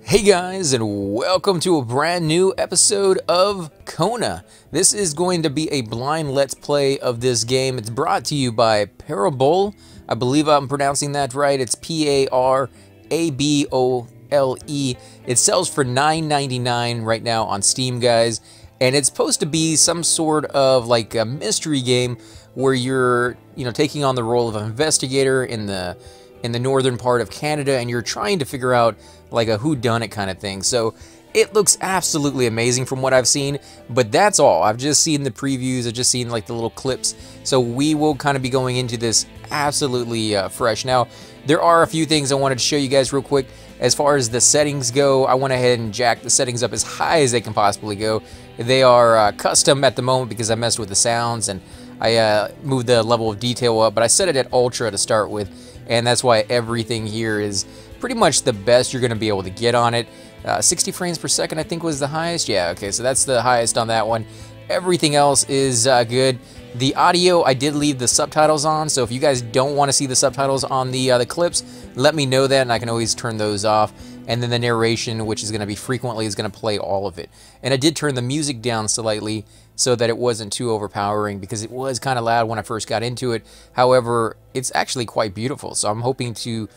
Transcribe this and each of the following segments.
Hey guys, and welcome to a brand new episode of Kona. This is going to be a blind let's play of this game. It's brought to you by Parabole. I believe I'm pronouncing that right. It's Parabole. It sells for $9.99 right now on Steam, guys. And it's supposed to be some sort of like a mystery game where you're, taking on the role of an investigator in the northern part of Canada, and you're trying to figure out like a whodunit kind of thing. So it looks absolutely amazing from what I've seen, but that's all. I've just seen the previews, I've just seen like the little clips, so we will kind of be going into this absolutely fresh. Now, there are a few things I wanted to show you guys real quick. As far as the settings go, I went ahead and jacked the settings up as high as they can possibly go. They are custom at the moment because I messed with the sounds and I moved the level of detail up, but I set it at ultra to start with, and that's why everything here is pretty much the best you're going to be able to get on it. 60 frames per second I think was the highest. Yeah, okay, so that's the highest on that one. Everything else is good. The audio, I did leave the subtitles on, so if you guys don't want to see the subtitles on the clips, let me know that, and I can always turn those off. And then the narration, which is going to be frequently, is going to play all of it. And I did turn the music down slightly so that it wasn't too overpowering, because it was kind of loud when I first got into it. However, it's actually quite beautiful, so I'm hoping to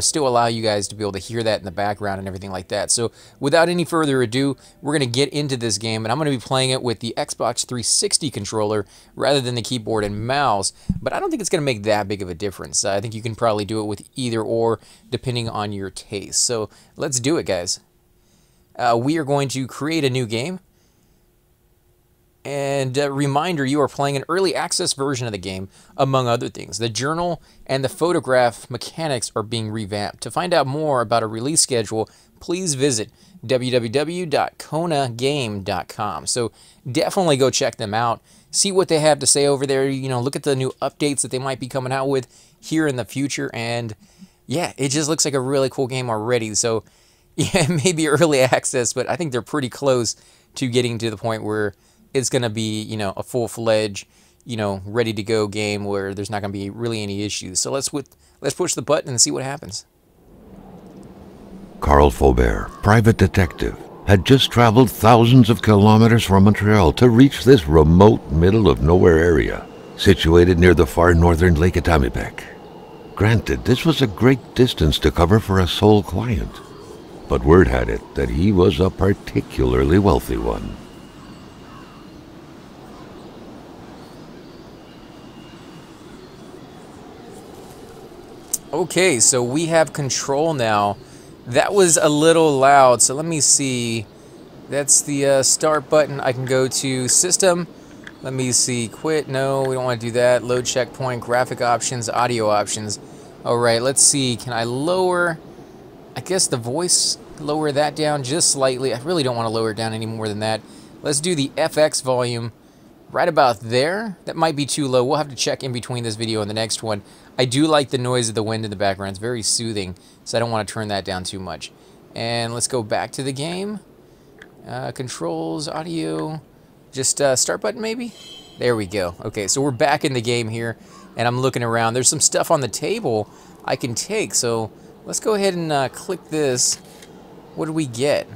still allow you guys to be able to hear that in the background and everything like that. So without any further ado, we're going to get into this game, and I'm going to be playing it with the Xbox 360 controller rather than the keyboard and mouse, but I don't think it's going to make that big of a difference. I think you can probably do it with either or, depending on your taste. So let's do it, guys. We are going to create a new game. And a reminder, you are playing an early access version of the game, among other things. The journal and the photograph mechanics are being revamped. To find out more about a release schedule, please visit www.konagame.com. So definitely go check them out. See what they have to say over there. Look at the new updates that they might be coming out with here in the future. And yeah, it just looks like a really cool game already. So yeah, it may be early access, but I think they're pretty close to getting to the point where it's going to be, a full-fledged, ready-to-go game where there's not going to be really any issues. So let's push the button and see what happens. Carl Faubert, private detective, had just traveled thousands of kilometers from Montreal to reach this remote middle-of-nowhere area, situated near the far northern Lake Atimabec. Granted, this was a great distance to cover for a sole client, but word had it that he was a particularly wealthy one. Okay, so we have control now. That was a little loud, so let me see. That's the start button. I can go to system. Let me see. Quit. No, we don't want to do that. Load checkpoint, graphic options, audio options. All right, let's see. Can I lower, I guess the voice, lower that down just slightly. I really don't want to lower it down any more than that. Let's do the FX volume right about there. That might be too low. We'll have to check in between this video and the next one. I do like the noise of the wind in the background. It's very soothing, so I don't want to turn that down too much. And let's go back to the game. Controls, audio, just start button maybe? There we go. Okay, so we're back in the game here, and I'm looking around. There's some stuff on the table I can take, so let's go ahead and click this. What do we get?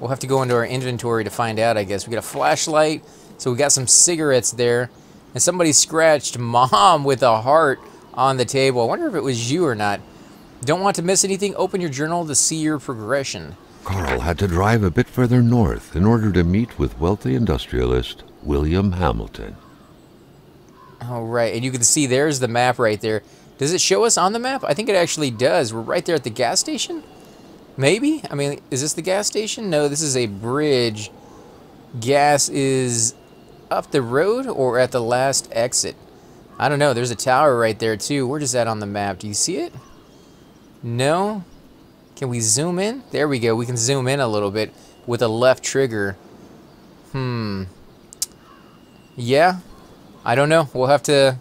We'll have to go into our inventory to find out, I guess. We got a flashlight, so we got some cigarettes there, and somebody scratched Mom with a heart on the table. I wonder if it was you or not. Don't want to miss anything? Open your journal to see your progression. Carl had to drive a bit further north in order to meet with wealthy industrialist William Hamilton. All right, and you can see there's the map right there. Does it show us on the map? I think it actually does. We're right there at the gas station? Maybe? I mean, is this the gas station? No, this is a bridge. Gas is up the road or at the last exit? I don't know. There's a tower right there, too. Where is that on the map? Do you see it? No? Can we zoom in? There we go. We can zoom in a little bit with a left trigger. Yeah? I don't know. We'll have to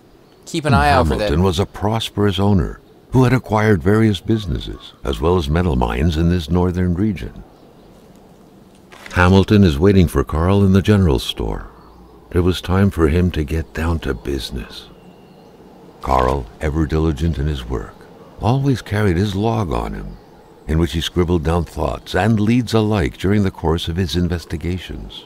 keep an eye out for that. Hamilton was a prosperous owner who had acquired various businesses, as well as metal mines in this northern region. Hamilton is waiting for Carl in the general store. It was time for him to get down to business. Carl, ever diligent in his work, always carried his log on him. in which he scribbled down thoughts and leads alike during the course of his investigations.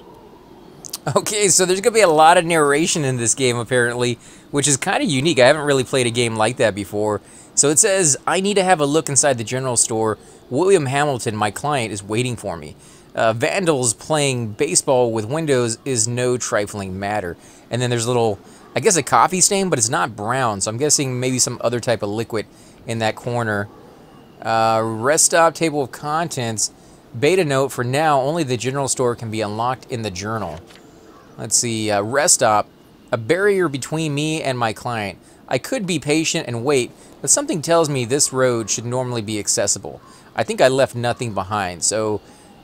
Okay, so there's going to be a lot of narration in this game, apparently, which is kind of unique. I haven't really played a game like that before. So it says, I need to have a look inside the general store. William Hamilton, my client, is waiting for me. Vandals playing baseball with windows is no trifling matter. And then there's a little, I guess a coffee stain, but it's not brown. So I'm guessing maybe some other type of liquid in that corner. Rest stop, table of contents. Beta note, for now, only the general store can be unlocked in the journal. Let's see, rest stop, a barrier between me and my client. I could be patient and wait, but something tells me this road should normally be accessible. I think I left nothing behind, so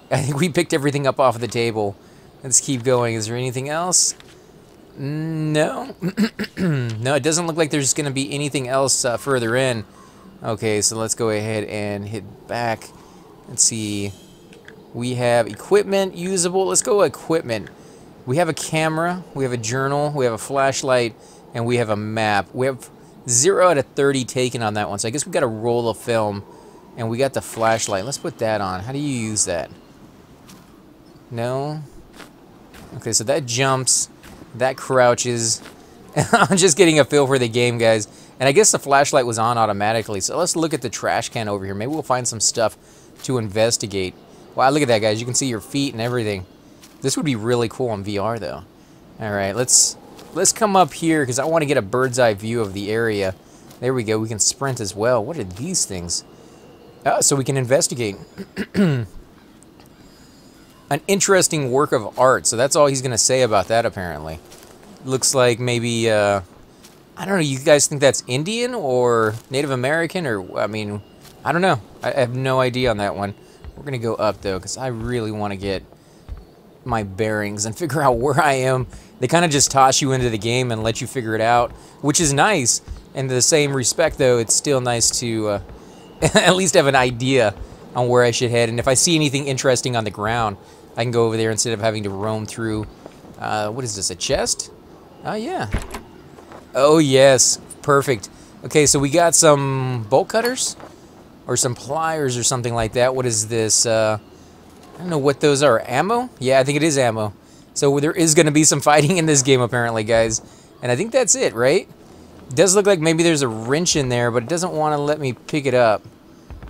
I think we picked everything up off of the table. Let's keep going. Is there anything else? No. No, it doesn't look like there's going to be anything else further in. Okay, so let's go ahead and hit back. Let's see. We have equipment usable. Let's go equipment. We have a camera, we have a journal, we have a flashlight, and we have a map. We have 0 out of 30 taken on that one, so I guess we got a roll of film, and we got the flashlight. Let's put that on. How do you use that? No? Okay, so that jumps, that crouches. I'm just getting a feel for the game, guys. And I guess the flashlight was on automatically, so let's look at the trash can over here. Maybe we'll find some stuff to investigate. Wow, look at that, guys. You can see your feet and everything. This would be really cool on VR, though. All right, let's come up here because I want to get a bird's eye view of the area. There we go. We can sprint as well. What are these things? Oh, so we can investigate. An interesting work of art. So that's all he's going to say about that, apparently. Looks like maybe, I don't know, you guys think that's Indian or Native American? Or, I mean, I don't know. I have no idea on that one. We're going to go up, though, because I really want to get my bearings and figure out where I am. They kind of just toss you into the game and let you figure it out, which is nice. In the same respect, though, it's still nice to at least have an idea on where I should head. And if I see anything interesting on the ground, I can go over there instead of having to roam through. What is this, a chest? Oh, yeah. Oh, yes. Perfect. Okay, so we got some bolt cutters or some pliers or something like that. What is this? I don't know what those are. Ammo? Yeah, I think it is ammo. So there is going to be some fighting in this game, apparently, guys. And I think that's it, right? It does look like maybe there's a wrench in there, but it doesn't want to let me pick it up.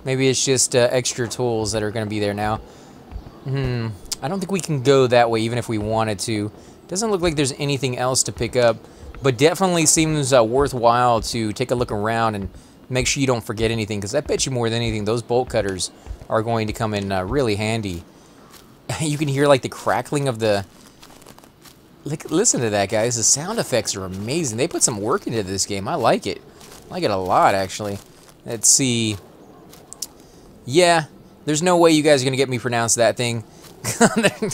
Maybe it's just extra tools that are going to be there now. I don't think we can go that way, even if we wanted to. Doesn't look like there's anything else to pick up, but definitely seems worthwhile to take a look around and make sure you don't forget anything, because I bet you more than anything, those bolt cutters are going to come in really handy. You can hear like the crackling of the... Listen to that, guys. The sound effects are amazing. They put some work into this game. I like it. I like it a lot, actually. Let's see. Yeah, there's no way you guys are going to get me pronounce that thing.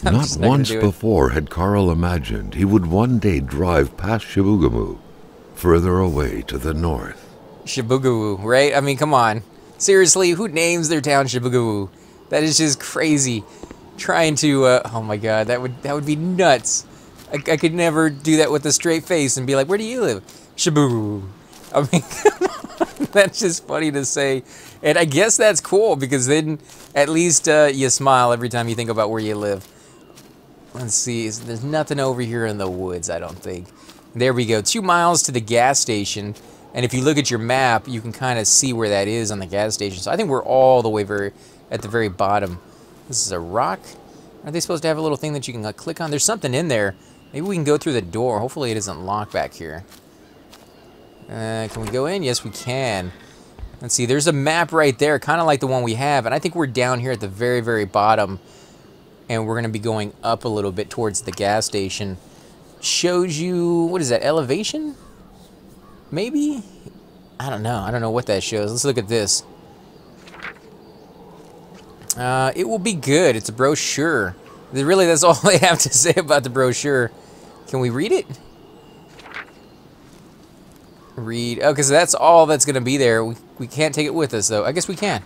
Not once before had Carl imagined he would one day drive past Shibugamu, further away to the north. Shibugamu, right? I mean, come on. Seriously, who names their town Shibugamu? That is just crazy. Trying to, oh my god, that would be nuts. I could never do that with a straight face and be like, where do you live? Shibugamu. I mean, that's just funny to say. And I guess that's cool, because then at least you smile every time you think about where you live. Let's see, there's nothing over here in the woods, I don't think. There we go, 2 miles to the gas station. And if you look at your map, you can kind of see where that is on the gas station. So I think we're all the way at the very bottom. This is a rock. Are they supposed to have a little thing that you can click on? There's something in there. Maybe we can go through the door. Hopefully it isn't locked back here. Can we go in? Yes, we can. Let's see, there's a map right there, kind of like the one we have. And I think we're down here at the very, very bottom. And we're going to be going up a little bit towards the gas station. Shows you, what is that, elevation? Maybe? I don't know. I don't know what that shows. Let's look at this. It will be good. It's a brochure. Really, that's all they have to say about the brochure. Can we read it? Read. Okay, so that's all that's going to be there. We can't take it with us, though. I guess we can.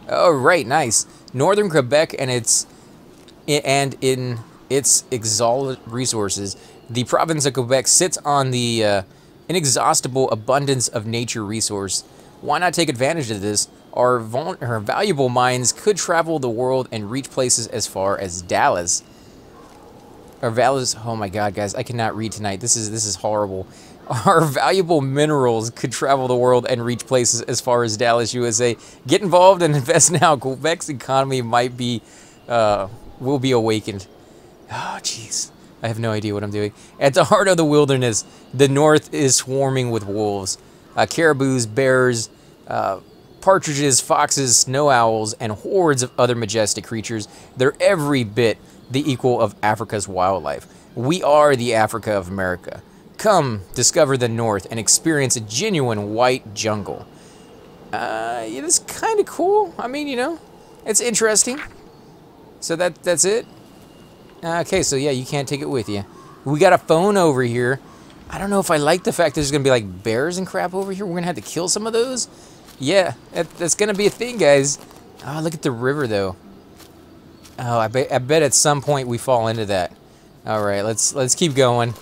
Oh, right. Nice. Northern Quebec and in its exalted resources. The province of Quebec sits on the inexhaustible abundance of nature resource. Why not take advantage of this? Our valuable mines could travel the world and reach places as far as Dallas. Our values, oh my god, guys, I cannot read tonight. This is horrible. Our valuable minerals could travel the world and reach places as far as Dallas, USA. Get involved and invest now. Quebec's economy might be, will be awakened. Oh, jeez. I have no idea what I'm doing. At the heart of the wilderness, the north is swarming with wolves. Caribous, bears, partridges, foxes, snow owls, and hordes of other majestic creatures. They're every bit the equal of Africa's wildlife. We are the Africa of America. Come, discover the North and experience a genuine white jungle. Yeah, that's kind of cool. I mean, you know, it's interesting. So that's it. Okay, so yeah, you can't take it with you. We got a phone over here. I don't know if I like the fact there's going to be like bears and crap over here. We're going to have to kill some of those. Yeah, that's going to be a thing, guys. Oh, look at the river, though. Oh, I bet at some point we fall into that. All right, let's keep going.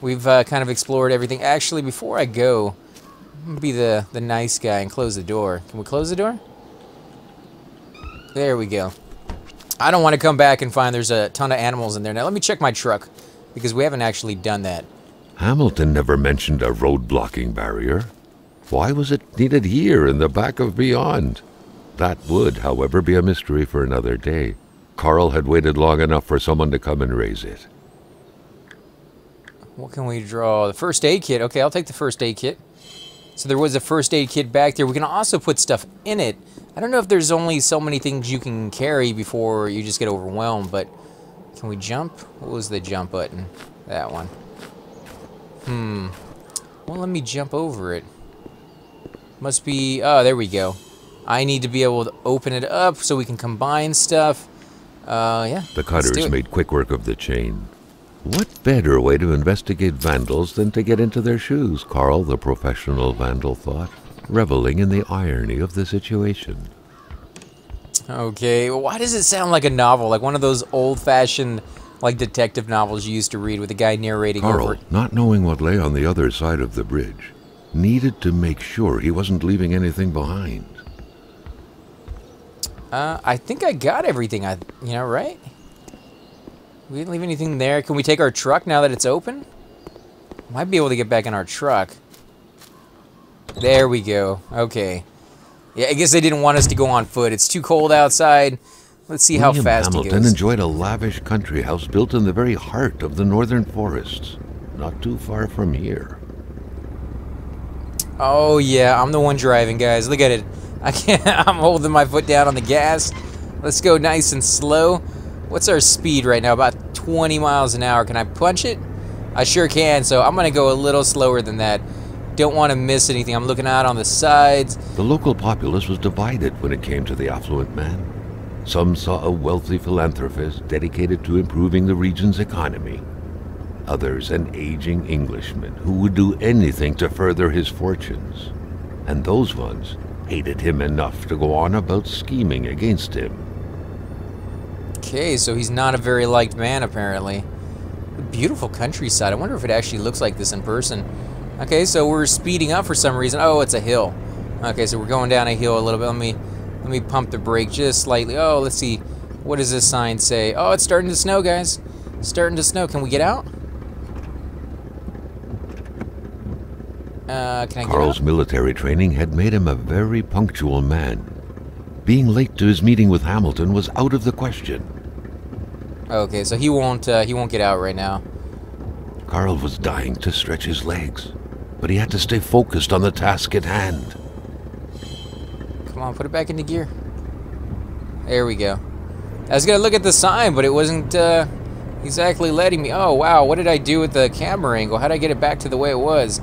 We've kind of explored everything. Actually, before I go, I'm going to be the nice guy and close the door. Can we close the door? There we go. I don't want to come back and find there's a ton of animals in there. Now, let me check my truck, because we haven't actually done that. Hamilton never mentioned a road-blocking barrier. Why was it needed here in the back of Beyond? That would, however, be a mystery for another day. Carl had waited long enough for someone to come and raise it. What can we draw? The first aid kit. Okay, I'll take the first aid kit. So there was a first aid kit back there. We can also put stuff in it. I don't know if there's only so many things you can carry before you just get overwhelmed, but can we jump? What was the jump button? That one. Well, let me jump over it. Must be... Oh, there we go. I need to be able to open it up so we can combine stuff. Yeah. The cutters made quick work of the chain. What better way to investigate vandals than to get into their shoes, Carl, the professional vandal, thought, reveling in the irony of the situation. Okay, well, why does it sound like a novel? Like one of those old-fashioned, like, detective novels you used to read with a guy narrating Carl, over it. not knowing what lay on the other side of the bridge, needed to make sure he wasn't leaving anything behind. I think I got everything, you know, right? We didn't leave anything there. Can we take our truck now that it's open? Might be able to get back in our truck. There we go. Okay. Yeah, I guess they didn't want us to go on foot. It's too cold outside. Let's see how fast he goes. Hamilton enjoyed a lavish country house built in the very heart of the northern forests, not too far from here. Oh yeah, I'm the one driving, guys. Look at it. I can't. I'm holding my foot down on the gas. Let's go nice and slow. What's our speed right now? About 20 miles an hour. Can I punch it? I sure can, so I'm going to go a little slower than that. Don't want to miss anything. I'm looking out on the sides. The local populace was divided when it came to the affluent man. Some saw a wealthy philanthropist dedicated to improving the region's economy. Others an aging Englishman who would do anything to further his fortunes. And those ones hated him enough to go on about scheming against him. Okay, so he's not a very liked man, apparently. Beautiful countryside. I wonder if it actually looks like this in person. Okay, so we're speeding up for some reason. Oh, it's a hill. Okay, so we're going down a hill a little bit. Let me pump the brake just slightly. Oh, let's see. What does this sign say? Oh, it's starting to snow, guys. It's starting to snow. Can we get out? Can I get out? Carl's military training had made him a very punctual man. Being late to his meeting with Hamilton was out of the question. Okay, so he won't get out right now. Carl was dying to stretch his legs, but he had to stay focused on the task at hand. Come on, put it back into gear. There we go. I was gonna look at the sign, but it wasn't exactly letting me. Oh wow, what did I do with the camera angle? How did I get it back to the way it was?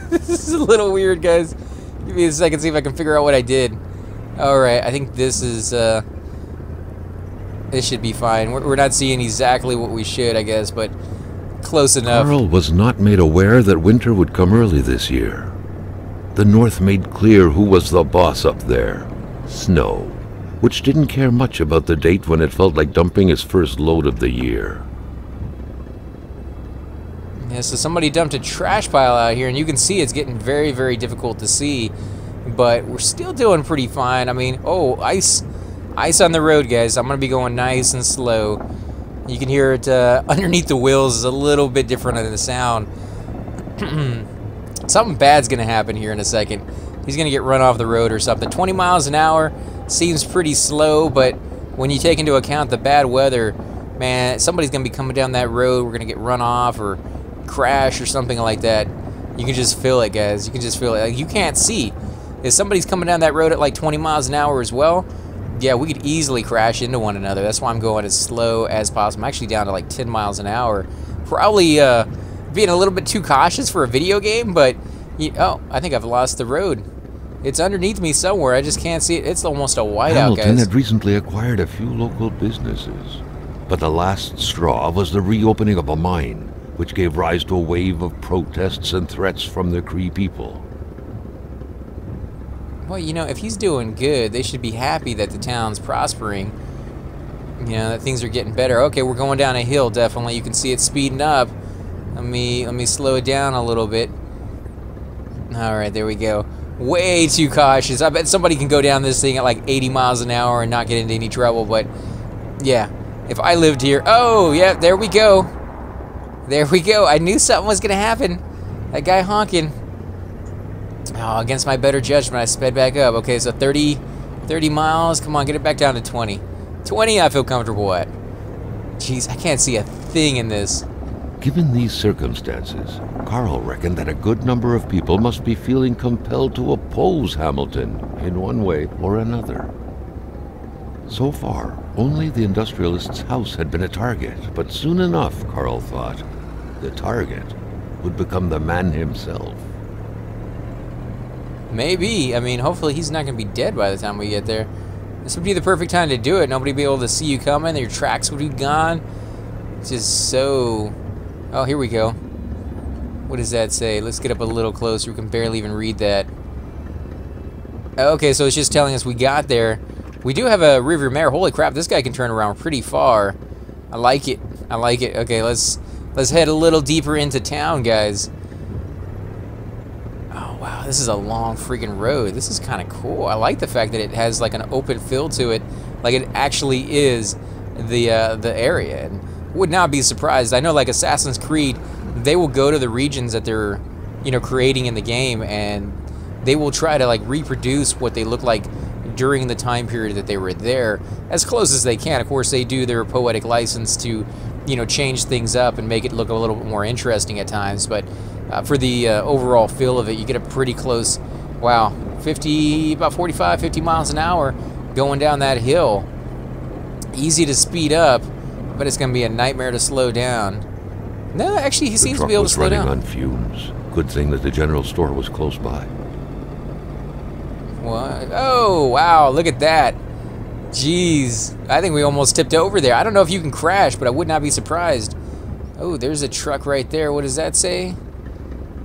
This is a little weird, guys. Give me a second, see if I can figure out what I did. Alright, I think this is, this should be fine. We're not seeing exactly what we should, I guess, but close enough. Carl was not made aware that winter would come early this year. The North made clear who was the boss up there. Snow, which didn't care much about the date when it felt like dumping its first load of the year. Yeah, so somebody dumped a trash pile out here, and you can see it's getting very, very difficult to see. but we're still doing pretty fine. I mean, oh, ice on the road, guys. I'm gonna be going nice and slow. You can hear it underneath the wheels is a little bit different than the sound. Something bad's gonna happen here in a second. He's gonna get run off the road or something. 20 miles an hour seems pretty slow, but when you take into account the bad weather, man, somebody's gonna be coming down that road. We're gonna get run off or crash or something like that. You can just feel it, guys. You can just feel it. Like, you can't see. If somebody's coming down that road at like 20 miles an hour as well, yeah, we could easily crash into one another. That's why I'm going as slow as possible. I'm actually down to like 10 miles an hour. Probably being a little bit too cautious for a video game, but oh, I think I've lost the road. It's underneath me somewhere. I just can't see it. It's almost a whiteout, guys. Hamilton had recently acquired a few local businesses, but the last straw was the reopening of a mine, which gave rise to a wave of protests and threats from the Cree people. Well, you know, if he's doing good, they should be happy that the town's prospering. You know, that things are getting better. Okay, we're going down a hill, definitely. You can see it speeding up. Let me slow it down a little bit. All right, there we go. Way too cautious. I bet somebody can go down this thing at like 80 miles an hour and not get into any trouble, but yeah, if I lived here... Oh, yeah, there we go. There we go. I knew something was going to happen. That guy honking. Oh, against my better judgment, I sped back up. Okay, so 30 miles. Come on, get it back down to 20. 20 I feel comfortable at. Jeez, I can't see a thing in this. Given these circumstances, Carl reckoned that a good number of people must be feeling compelled to oppose Hamilton in one way or another. So far, only the industrialist's house had been a target, but soon enough, Carl thought, the target would become the man himself. Maybe. I mean, hopefully he's not going to be dead by the time we get there. This would be the perfect time to do it. Nobody would be able to see you coming. Your tracks would be gone. It's just so... Oh, here we go. What does that say? Let's get up a little closer. We can barely even read that. Okay, so it's just telling us we got there. We do have a rearview mirror. Holy crap, this guy can turn around pretty far. I like it. I like it. Okay, let's head a little deeper into town, guys. Oh, wow, this is a long freaking road. This is kind of cool. I like the fact that it has like an open fill to it. Like it actually is the area. And would not be surprised. I know like Assassin's Creed, they will go to the regions that they're, you know, creating in the game, and they will try to like reproduce what they look like during the time period that they were there as close as they can. Of course, they do their poetic license to, you know, change things up and make it look a little bit more interesting at times, but for the overall feel of it, you get a pretty close, wow, about 45, 50 miles an hour going down that hill. Easy to speed up, but it's going to be a nightmare to slow down. No, actually, he seems to be able to slow down. The truck was running on fumes. Good thing that the general store was close by. What? Oh, wow, look at that. Jeez, I think we almost tipped over there. I don't know if you can crash, but I would not be surprised. Oh, there's a truck right there. What does that say?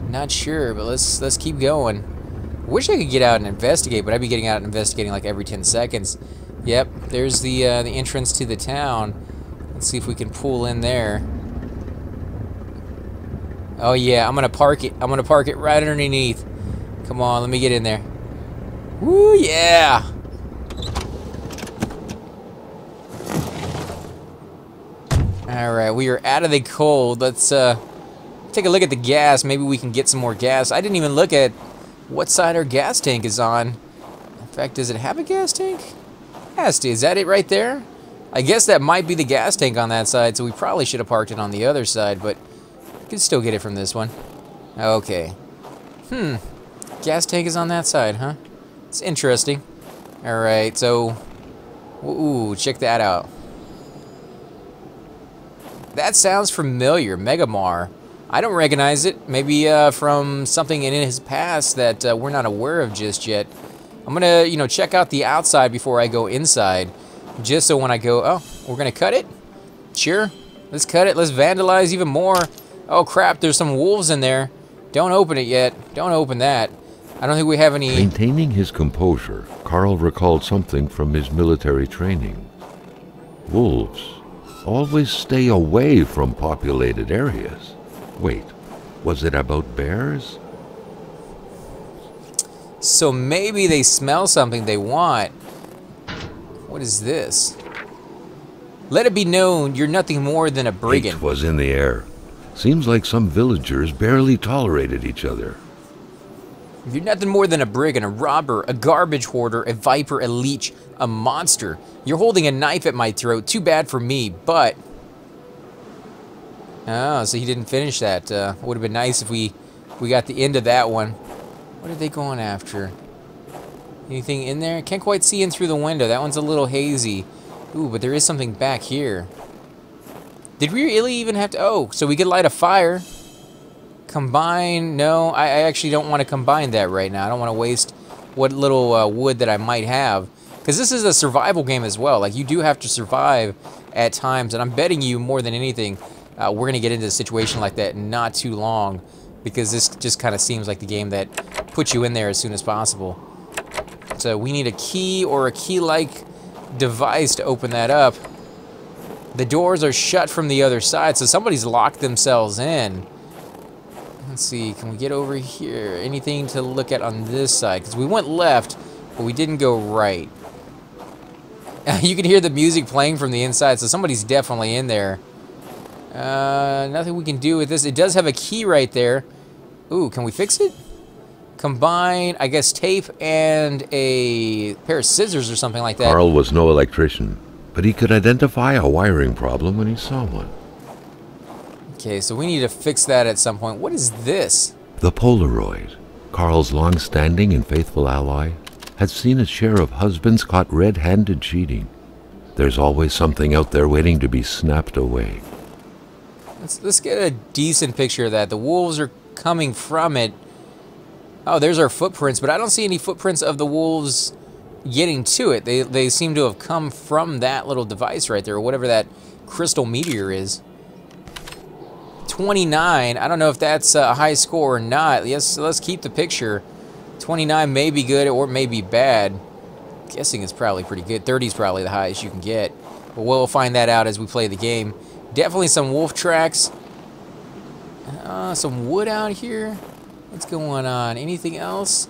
Not sure, but let's keep going. Wish I could get out and investigate, but I'd be getting out and investigating like every 10 seconds. Yep, there's the entrance to the town. Let's see if we can pull in there. Oh yeah, I'm gonna park it. I'm gonna park it right underneath. Come on, let me get in there. Woo, yeah! Alright, we are out of the cold. Let's take a look at the gas. Maybe we can get some more gas. I didn't even look at what side our gas tank is on. In fact, does it have a gas tank? It has to. Is that it right there? I guess that might be the gas tank on that side, so we probably should have parked it on the other side, but we can still get it from this one. Okay. Gas tank is on that side, huh? It's interesting. Alright, so... Ooh, check that out. That sounds familiar, Megamar. I don't recognize it. Maybe from something in his past that we're not aware of just yet. I'm gonna, you know, check out the outside before I go inside. Just so when I go, oh, we're gonna cut it? Sure, let's cut it. Let's vandalize even more. Oh crap, there's some wolves in there. Don't open it yet. Don't open that. I don't think we have any... Maintaining his composure, Carl recalled something from his military training. Wolves always stay away from populated areas. Wait, was it about bears? So maybe they smell something they want. What is this? Let it be known you're nothing more than a brigand. Hate was in the air. Seems like some villagers barely tolerated each other. You're nothing more than a brigand, a robber, a garbage hoarder, a viper, a leech, a monster. You're holding a knife at my throat. Too bad for me, but... Oh, so he didn't finish that. Would have been nice if we got the end of that one. What are they going after? Anything in there? Can't quite see in through the window. That one's a little hazy. Ooh, but there is something back here. Did we really even have to... Oh, so we could light a fire. Combine... No, I actually don't want to combine that right now. I don't want to waste what little wood that I might have. Because this is a survival game as well. Like, you do have to survive at times. And I'm betting you, more than anything, we're going to get into a situation like that in not too long. Because this just kind of seems like the game that puts you in there as soon as possible. So we need a key or a key-like device to open that up. The doors are shut from the other side, so somebody's locked themselves in. Let's see, can we get over here? Anything to look at on this side? Because we went left, but we didn't go right. You can hear the music playing from the inside, so somebody's definitely in there. Nothing we can do with this. It does have a key right there. Ooh, can we fix it? Combine, I guess, tape and a pair of scissors or something like that. Carl was no electrician, but he could identify a wiring problem when he saw one. Okay, so we need to fix that at some point. What is this? The Polaroid, Carl's long-standing and faithful ally, had seen its share of husbands caught red-handed cheating. There's always something out there waiting to be snapped away. Let's get a decent picture of that. The wolves are coming from it. Oh, there's our footprints, but I don't see any footprints of the wolves getting to it. They seem to have come from that little device right there, or whatever that crystal meteor is. 29. I don't know if that's a high score or not. Yes, so let's keep the picture. 29 may be good or may be bad. I'm guessing it's probably pretty good. 30 is probably the highest you can get. But we'll find that out as we play the game. Definitely some wolf tracks. Some wood out here. What's going on? Anything else?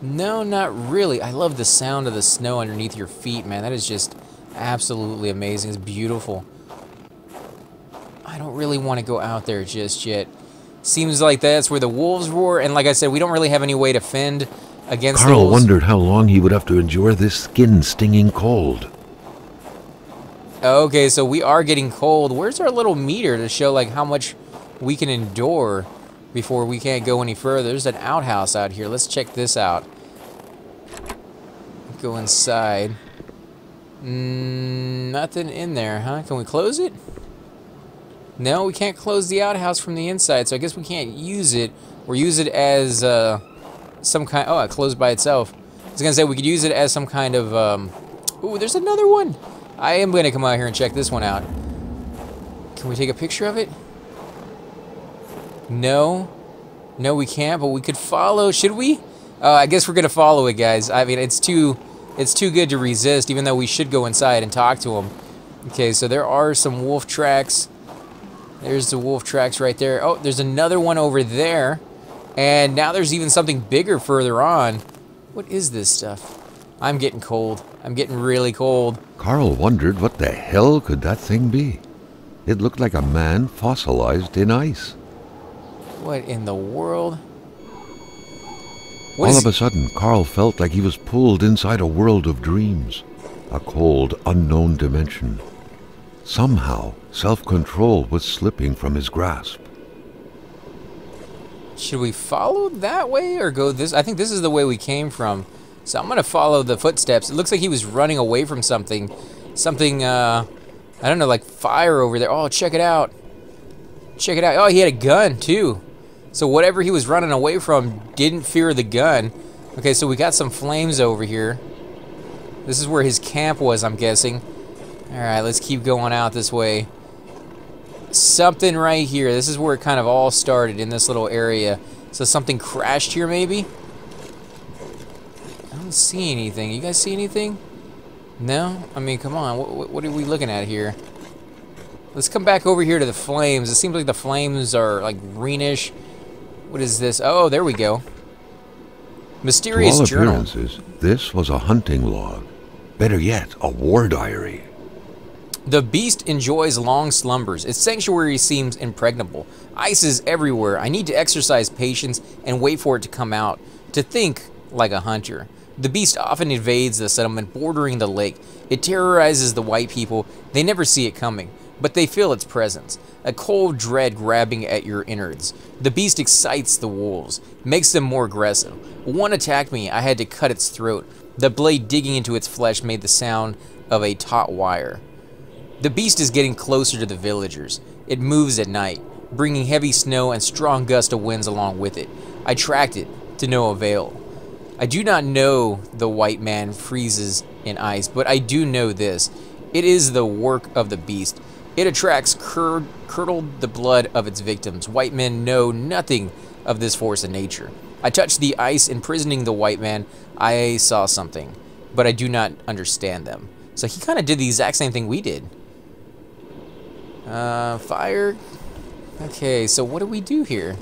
No, not really. I love the sound of the snow underneath your feet, man. That is just absolutely amazing. It's beautiful. I don't really want to go out there just yet. Seems like that's where the wolves roar, and like I said, we don't really have any way to fend against the wolves. Carl wondered how long he would have to endure this skin-stinging cold. Okay, so we are getting cold. Where's our little meter to show like how much we can endure before we can't go any further? There's an outhouse out here. Let's check this out. Go inside. Nothing in there, huh? Can we close it? No, we can't close the outhouse from the inside, so I guess we can't use it or use it as some kind... Oh, it closed by itself. I was going to say we could use it as some kind of... Ooh, there's another one. I am going to come out here and check this one out. Can we take a picture of it? No. No, we can't, but we could follow. Should we? I guess we're going to follow it, guys. I mean, it's too good to resist, even though we should go inside and talk to them. Okay, so there are some wolf tracks. There's the wolf tracks right there. Oh, there's another one over there. And now there's even something bigger further on. What is this stuff? I'm getting cold. I'm getting really cold. Carl wondered what the hell could that thing be. It looked like a man fossilized in ice. What in the world? All of a sudden, Carl felt like he was pulled inside a world of dreams. A cold, unknown dimension. Somehow, self-control was slipping from his grasp. Should we follow that way or go this? I think this is the way we came from. So I'm going to follow the footsteps. It looks like he was running away from something. Something, I don't know, like fire over there. Oh, check it out. Check it out. Oh, he had a gun, too. So whatever he was running away from didn't fear the gun. Okay, so we got some flames over here. This is where his camp was, I'm guessing. Alright, let's keep going out this way. Something right here. This is where it kind of all started, in this little area. So something crashed here, maybe? I don't see anything. You guys see anything? No? I mean, come on. What are we looking at here? Let's come back over here to the flames. It seems like the flames are, like, greenish. What is this? Oh, there we go. To Mysterious all journal. appearances, this was a hunting log. Better yet, a war diary. The beast enjoys long slumbers. Its sanctuary seems impregnable. Ice is everywhere. I need to exercise patience and wait for it to come out. To think like a hunter. The beast often invades the settlement bordering the lake. It terrorizes the white people. They never see it coming, but they feel its presence. A cold dread grabbing at your innards. The beast excites the wolves, makes them more aggressive. One attacked me. I had to cut its throat. The blade digging into its flesh made the sound of a taut wire. The beast is getting closer to the villagers. It moves at night, bringing heavy snow and strong gust of winds along with it. I tracked it, to no avail. I do not know the white man freezes in ice, but I do know this. It is the work of the beast. It attracts curdled the blood of its victims. White men know nothing of this force of nature. I touched the ice imprisoning the white man. I saw something, but I do not understand them. So he kind of did the exact same thing we did. Fire. Okay, so what do we do here?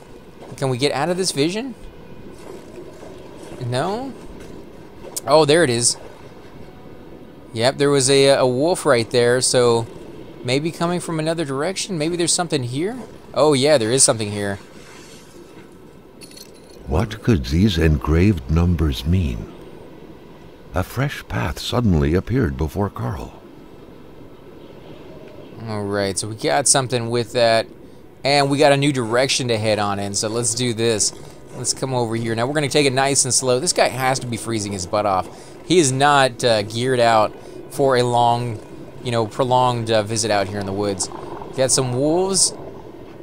Can we get out of this vision? No? Oh, there it is. Yep, there was a wolf right there, so maybe coming from another direction? Maybe there's something here? Oh yeah, there is something here. What could these engraved numbers mean? A fresh path suddenly appeared before Carl. Alright, so we got something with that. And we got a new direction to head on in, so let's do this. Let's come over here. Now we're going to take it nice and slow. This guy has to be freezing his butt off. He is not geared out for a long, prolonged visit out here in the woods. Got some wolves.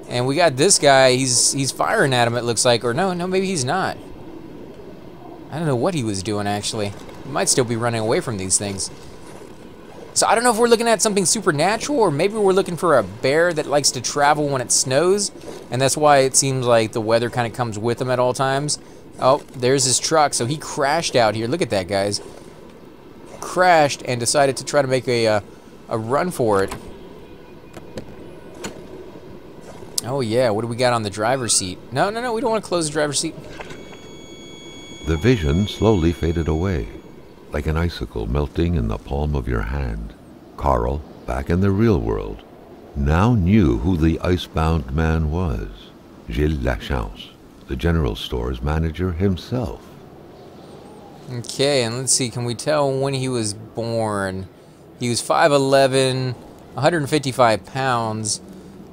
And we got this guy. He's firing at him, it looks like. Or no, maybe he's not. I don't know what he was doing, actually. He might still be running away from these things. So I don't know if we're looking at something supernatural, or maybe we're looking for a bear that likes to travel when it snows, and that's why it seems like the weather kind of comes with him at all times. Oh, there's his truck. So he crashed out here. Look at that, guys. Crashed and decided to try to make a run for it. Oh yeah, what do we got on the driver's seat? No, we don't want to close the driver's seat. The vision slowly faded away, like an icicle melting in the palm of your hand. Carl, back in the real world, now knew who the icebound man was. Gilles Lachance, the general store's manager himself. Okay, and let's see, can we tell when he was born? He was 5'11", 155 pounds.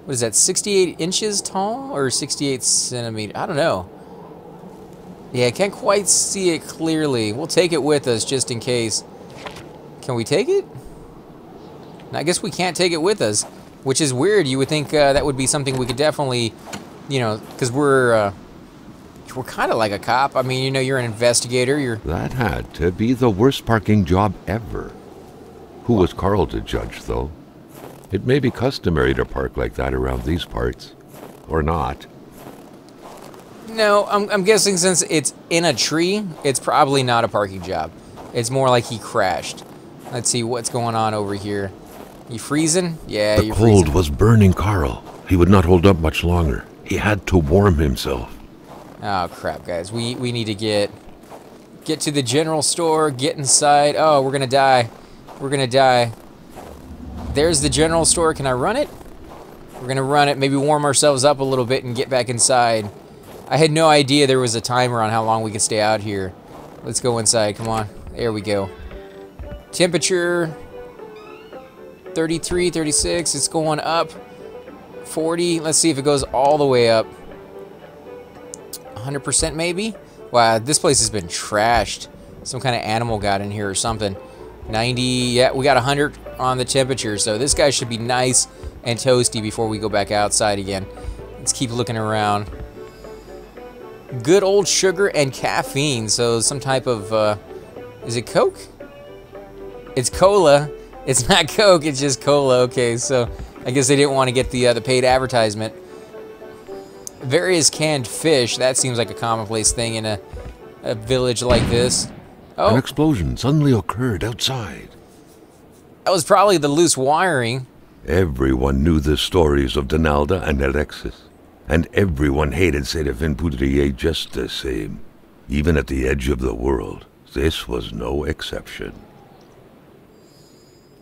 What is that, 68 inches tall or 68 centimeters? I don't know. Yeah, I can't quite see it clearly. We'll take it with us just in case. Can we take it? I guess we can't take it with us, which is weird. You would think that would be something we could definitely, because we're kind of like a cop. I mean, you're an investigator. That had to be the worst parking job ever. Who was Carl to judge, though? It may be customary to park like that around these parts. Or not. No, I'm guessing since it's in a tree, it's probably not a parking job. It's more like he crashed. Let's see what's going on over here. You freezing? Yeah, you're freezing. The cold was burning Carl. He would not hold up much longer. He had to warm himself. Oh, crap, guys. We need to get to the general store, get inside. Oh, we're going to die. We're going to die. There's the general store. Can I run it? We're going to run it, maybe warm ourselves up a little bit and get back inside. I had no idea there was a timer on how long we could stay out here. Let's go inside. Come on. There we go. Temperature 33, 36. It's going up. 40. Let's see if it goes all the way up. 100% maybe? Wow, this place has been trashed. Some kind of animal got in here or something. 90. Yeah, we got 100 on the temperature. So this guy should be nice and toasty before we go back outside again. Let's keep looking around. Good old sugar and caffeine. So some type of, is it Coke? It's cola. It's not Coke, it's just cola. Okay, so I guess they didn't want to get the paid advertisement. Various canned fish. That seems like a commonplace thing in a village like this. Oh. An explosion suddenly occurred outside. That was probably the loose wiring. Everyone knew the stories of Donalda and Alexis. And everyone hated Séraphin Poudrier just the same. Even at the edge of the world, this was no exception.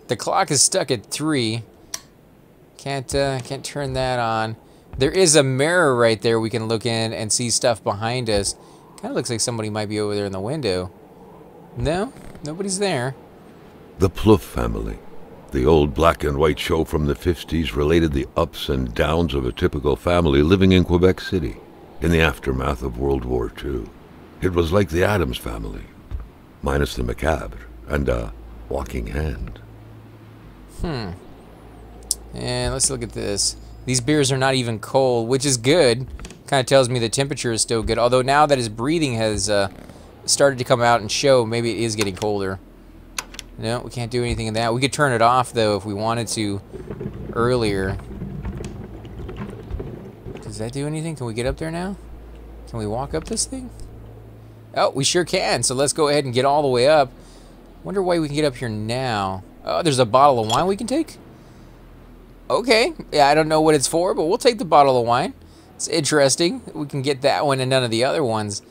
The clock is stuck at 3. Can't turn that on. There is a mirror right there we can look in and see stuff behind us. Kind of looks like somebody might be over there in the window. No, nobody's there. The Plouffe family. The old black and white show from the 50s related the ups and downs of a typical family living in Quebec City in the aftermath of World War II. It was like the Addams family, minus the macabre and a walking hand. And let's look at this. These beers are not even cold, which is good. Kind of tells me the temperature is still good. Although now that his breathing has started to come out and show, maybe it is getting colder. No, we can't do anything in that. We could turn it off, though, if we wanted to earlier. Does that do anything? Can we get up there now? Can we walk up this thing? Oh, we sure can. So let's go ahead and get all the way up. Wonder why we can get up here now. Oh, there's a bottle of wine we can take? Okay. Yeah, I don't know what it's for, but we'll take the bottle of wine. It's interesting. We can get that one and none of the other ones.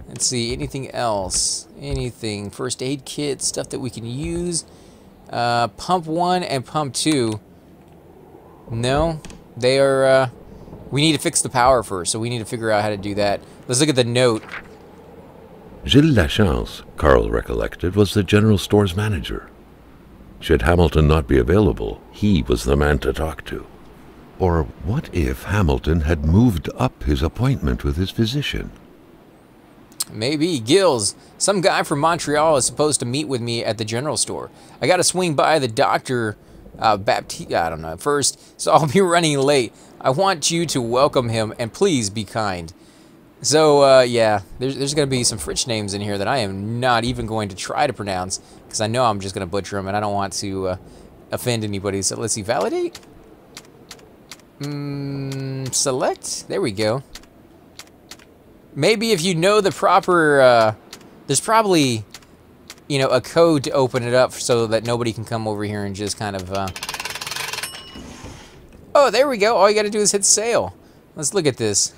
Let's see. Anything else? Anything? First aid kit, stuff that we can use. Pump 1 and pump 2. No. They are... we need to fix the power first, so we need to figure out how to do that. Let's look at the note. Gilles Lachance, Carl recollected, was the general store's manager. Should Hamilton not be available, he was the man to talk to. Or what if Hamilton had moved up his appointment with his physician? Maybe. Gilles, some guy from Montreal is supposed to meet with me at the general store. I gotta swing by the doctor, Baptiste, I don't know, first, so I'll be running late. I want you to welcome him, and please be kind. So, yeah, there's going to be some French names in here that I am not even going to try to pronounce, because I know I'm just going to butcher them, and I don't want to offend anybody. So let's see, validate? Select? There we go. Maybe if you know the proper, there's probably, you know, a code to open it up so that nobody can come over here and just kind of, oh, there we go. All you got to do is hit sail. Let's look at this.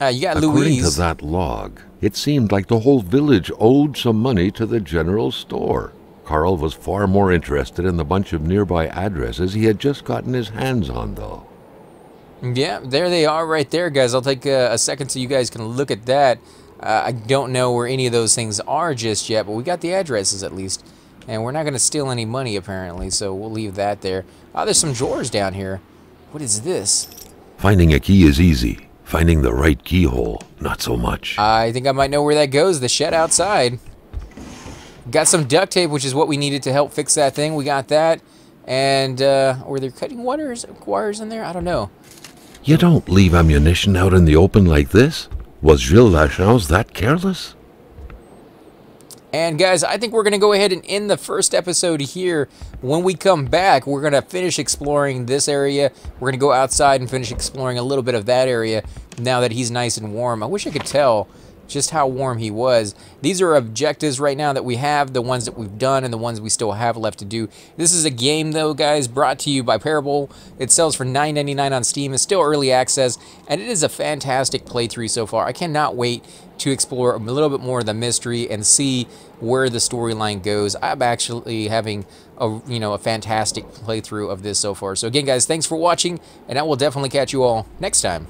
You got Louise. According to that log, it seemed like the whole village owed some money to the general store. Carl was far more interested in the bunch of nearby addresses he had just gotten his hands on, though. Yeah, there they are right there, guys. I'll take a second so you guys can look at that. I don't know where any of those things are just yet, but we got the addresses at least. And we're not going to steal any money, apparently, so we'll leave that there. Oh, there's some drawers down here. What is this? Finding a key is easy. Finding the right keyhole, not so much. I think I might know where that goes, the shed outside. Got some duct tape, which is what we needed to help fix that thing. We got that. And, were there cutting wires in there? I don't know. You don't leave ammunition out in the open like this. Was Gilles Lachance that careless? And guys, I think we're going to go ahead and end the first episode here. When we come back, we're going to finish exploring this area. We're going to go outside and finish exploring a little bit of that area now that he's nice and warm. I wish I could tell just how warm he was. These are objectives right now that we have, the ones that we've done and the ones we still have left to do. This is a game, though, guys, brought to you by Parable. It sells for $9.99 on Steam. It's still early access, and it is a fantastic playthrough so far. I cannot wait to explore a little bit more of the mystery and see where the storyline goes. I'm actually having a fantastic playthrough of this so far. So again, guys, thanks for watching, and I will definitely catch you all next time.